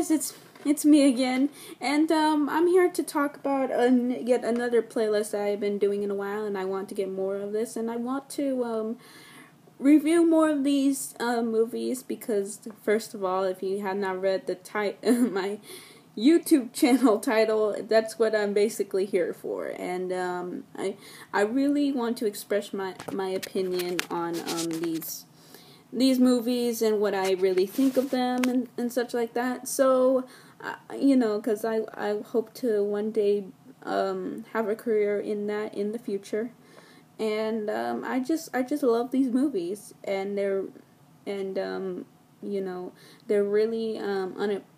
guys, it's me again, and I'm here to talk about yet another playlist I've been doing in a while, and I want to get more of this, and I want to review more of these movies because, first of all, if you have not read the my YouTube channel title, that's what I'm basically here for, and I really want to express my opinion on these movies and what I really think of them and such like that. So, because I hope to one day have a career in that in the future, and I just love these movies, and they're really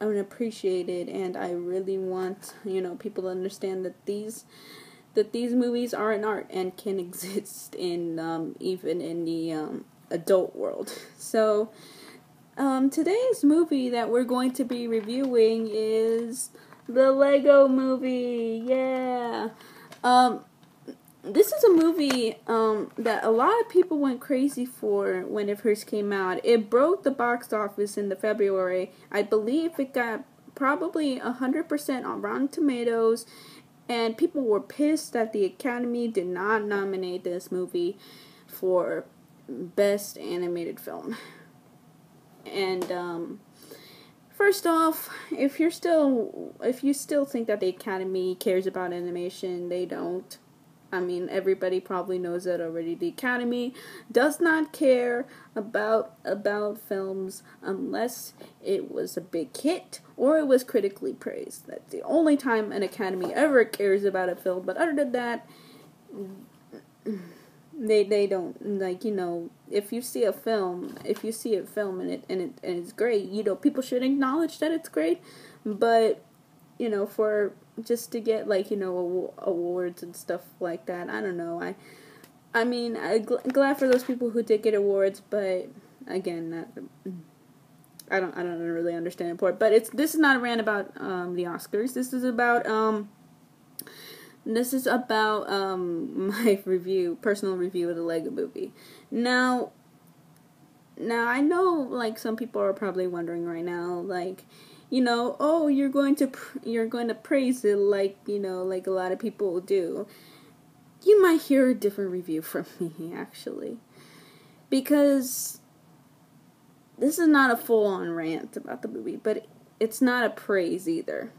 unappreciated, and I really want people to understand that these movies are an art and can exist in even in the adult world. So today's movie that we're going to be reviewing is the Lego Movie. Yeah. This is a movie that a lot of people went crazy for when it first came out. It broke the box office in the February. I believe it got probably 100% on Rotten Tomatoes, and people were pissed that the Academy did not nominate this movie for Best Animated Film. And first off, if you still think that the Academy cares about animation, they don't. I mean, everybody probably knows that already. The Academy does not care about films unless it was a big hit or it was critically praised. That's the only time an Academy ever cares about a film. But other than that, they don't, if you see a film and it's great, people should acknowledge that it's great. But for just to get awards and stuff like that, I don't know. I mean, I'm glad for those people who did get awards, but again, I don't really understand the point. But this is not a rant about the Oscars. This is about my personal review of the Lego Movie. Now I know some people are probably wondering right now, oh, you're going to praise it like a lot of people do. You might hear a different review from me, actually, because this is not a full-on rant about the movie, but it's not a praise either,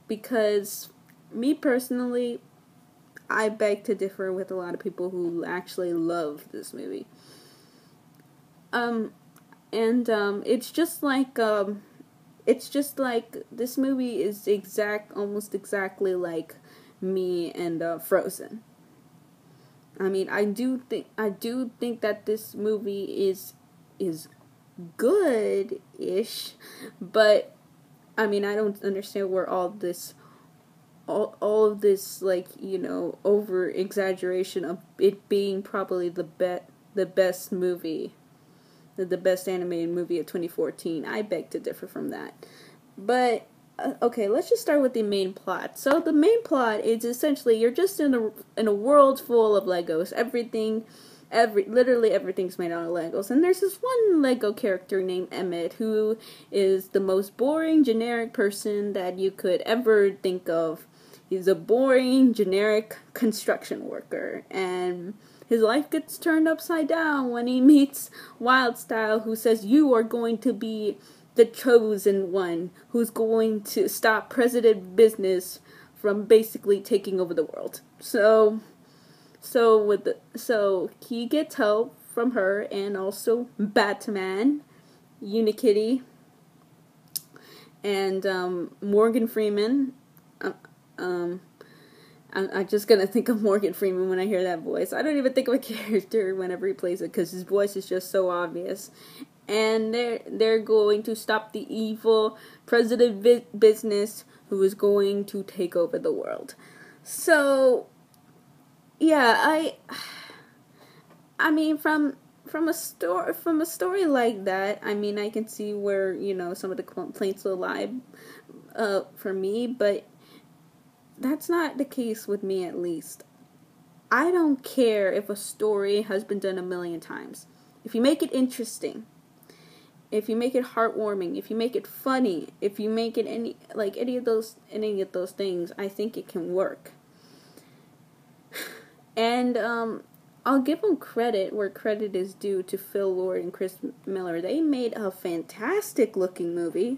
because me personally, I beg to differ with a lot of people who actually love this movie. It's just like this movie is almost exactly like me and Frozen. I mean, I do think that this movie is good-ish, but I mean, I don't understand where all of this over exaggeration of it being probably the best movie, the best animated movie of 2014. I beg to differ from that. But okay, let's just start with the main plot. So the main plot is essentially you're just in a world full of Legos. Literally everything's made out of Legos. And there's this one Lego character named Emmett who is the most boring, generic person that you could ever think of. He's a boring, generic construction worker, and his life gets turned upside down when he meets Wildstyle, who says you are going to be the chosen one who's going to stop President Business from basically taking over the world. So he gets help from her and also Batman, Unikitty, and Morgan Freeman. I'm just gonna think of Morgan Freeman when I hear that voice. I don't even think of a character whenever he plays it because his voice is just so obvious. And they're going to stop the evil President Business who is going to take over the world. So yeah, I mean from a story like that, I mean I can see where some of the complaints will lie for me, but that's not the case with me, at least. I don't care if a story has been done a million times. If you make it interesting, if you make it heartwarming, if you make it funny, if you make it any of those things, I think it can work. And I'll give them credit where credit is due to Phil Lord and Chris Miller. They made a fantastic looking movie.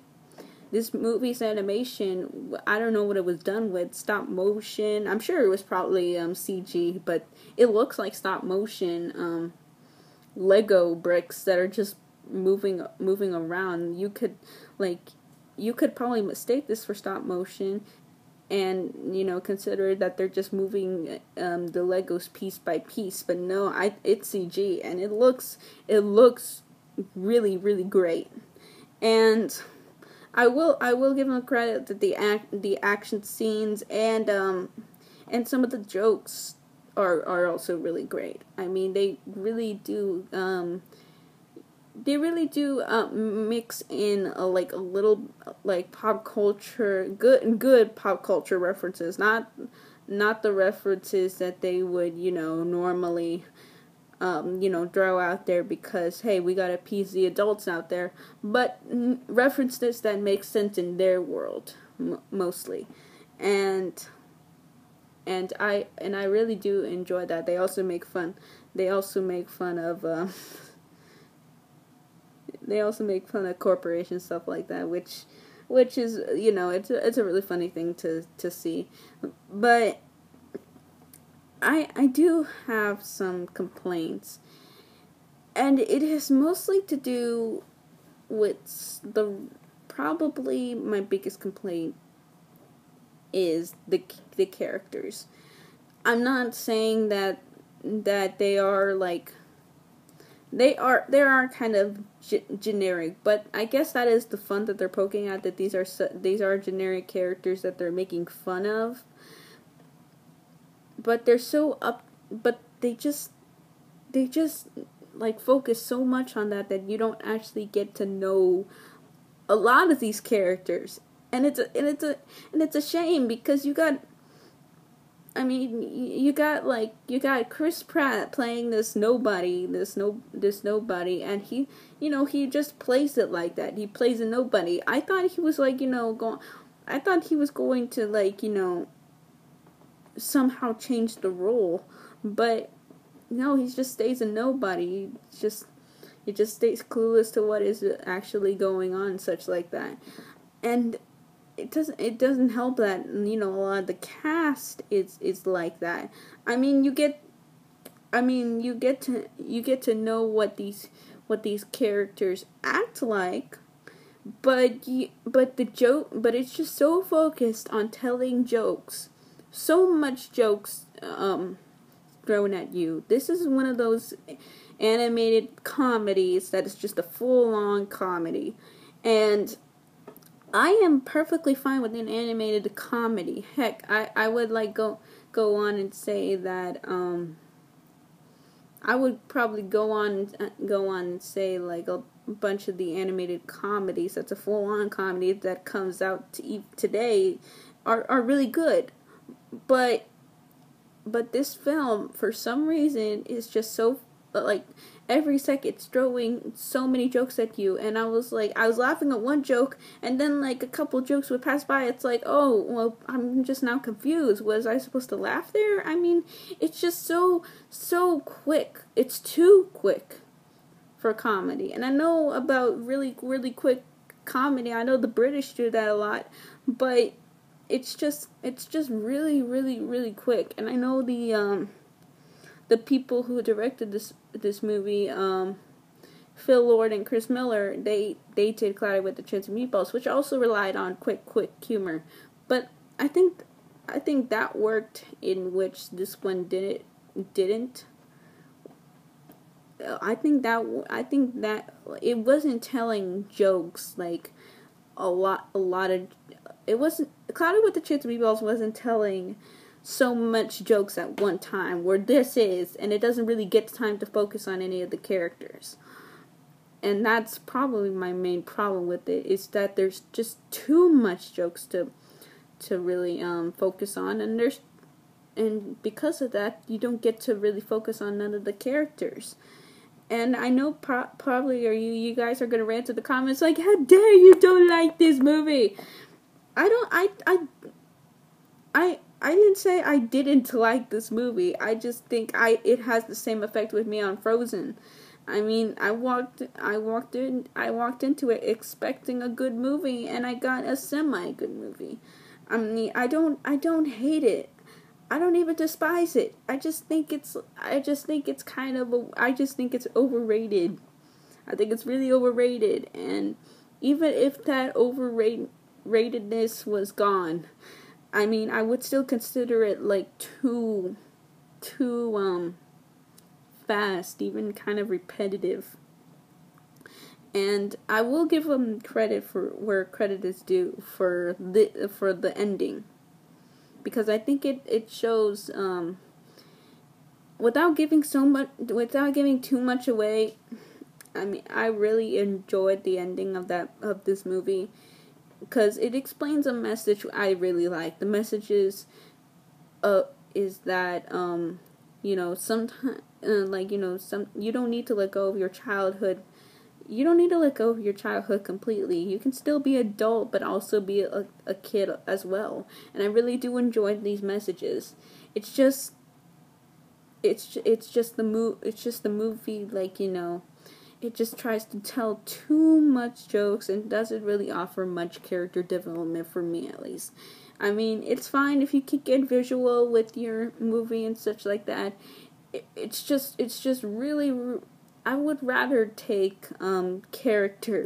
This movie's animation, I don't know what it was done with, stop motion. I'm sure it was probably CG, but it looks like stop motion Lego bricks that are just moving around. You could probably mistake this for stop motion, and consider that they're just moving the Legos piece by piece. But no, it's CG, and it looks really, really great. And I will give them credit that the action scenes and some of the jokes are also really great. I mean, they really do mix in a little pop culture, good pop culture references, not the references that they would normally throw out there because, hey, we gotta appease the adults out there, but references that make sense in their world, mostly, and I really do enjoy that. They also make fun of corporation stuff like that, which is it's a really funny thing to see, but I do have some complaints, and it has mostly to do with probably my biggest complaint is the characters. I'm not saying that they are they are kind of generic, but I guess that is the fun that they're poking at, that these are generic characters that they're making fun of. But they're but they just focus so much on that you don't actually get to know a lot of these characters, and it's a shame, because you got Chris Pratt playing this nobody, and he just plays it like that. He plays a nobody. I thought he was going to somehow change the role, but no, he just stays a nobody. He just stays clueless to what is actually going on, such like that. And it doesn't help that a lot of the cast is like that. I mean, you get to know what these characters act like, but it's just so focused on telling jokes. So much jokes thrown at you. This is one of those animated comedies that is just a full-on comedy. And I am perfectly fine with an animated comedy. Heck, I would go on and say that I would probably go on and say a bunch of the animated comedies that's a full-on comedy that comes out today are really good. But this film, for some reason, is just so every second it's throwing so many jokes at you, and I was laughing at one joke, and then a couple jokes would pass by. It's oh, well, I'm just now confused. Was I supposed to laugh there? I mean, it's just so quick. It's too quick for comedy, and I know about really, really quick comedy. I know the British do that a lot, but it's just really, really, really quick. And I know the people who directed this movie, Phil Lord and Chris Miller, they did Cloudy with a Chance of Meatballs, which also relied on quick humor. But I think that worked, in which this one didn't. I think that it wasn't telling jokes a lot of. It wasn't, Cloudy with a Chance of Meatballs wasn't telling so much jokes at one time, where this is, and it doesn't really get time to focus on any of the characters. And that's probably my main problem with it, is that there's just too much jokes to really focus on, and because of that, you don't get to really focus on none of the characters. And I know probably you guys are gonna rant in the comments like, how dare you don't like this movie. I didn't say I didn't like this movie. I just think it has the same effect with me on Frozen. I mean, I walked into it expecting a good movie, and I got a semi-good movie. I mean, I don't hate it. I don't even despise it. I just think it's overrated. I think it's really overrated, and even if that overratedness was gone, I mean, I would still consider it like too fast, even kind of repetitive. And I will give them credit for where credit is due for the ending, because I think it shows without giving too much away. I mean, I really enjoyed the ending of this movie, because it explains a message I really like. The message is that sometimes you don't need to let go of your childhood. You don't need to let go of your childhood completely. You can still be adult, but also be a kid as well. And I really do enjoy these messages. It's just the movie, it just tries to tell too much jokes and doesn't really offer much character development, for me at least. I mean, it's fine if you can get visual with your movie and such like that. It's just really, I would rather take character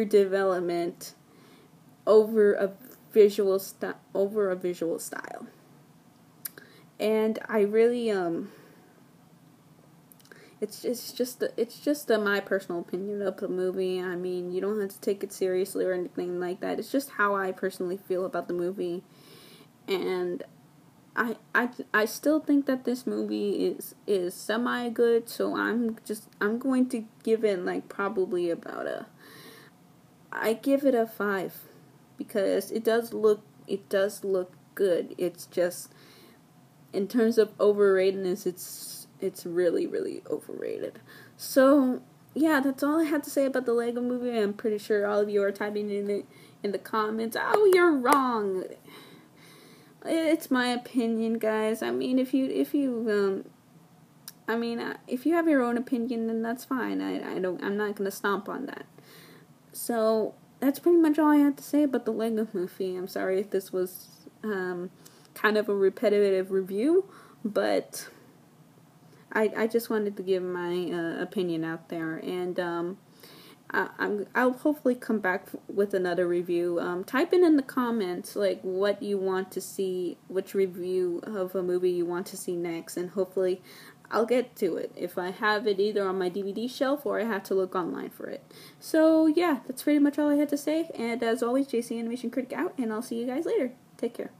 development over a visual style. And I really it's just my personal opinion of the movie. I mean, you don't have to take it seriously or anything like that. It's just how I personally feel about the movie. And I still think that this movie is semi good, so I'm going to give it probably I give it a 5, because it does look good. It's just, in terms of overratedness, it's really, really overrated. So yeah, that's all I have to say about the Lego Movie. I'm pretty sure all of you are typing in the comments, "Oh, you're wrong." It's my opinion, guys. I mean, if you have your own opinion, then that's fine. I'm not gonna stomp on that. So that's pretty much all I have to say about the Lego Movie. I'm sorry if this was kind of a repetitive review, but I just wanted to give my opinion out there, and I'll hopefully come back with another review. Type in the comments what you want to see, which review of a movie you want to see next, and hopefully I'll get to it if I have it either on my DVD shelf or I have to look online for it. So yeah, that's pretty much all I had to say, and as always, JC Animation Critic out, and I'll see you guys later. Take care.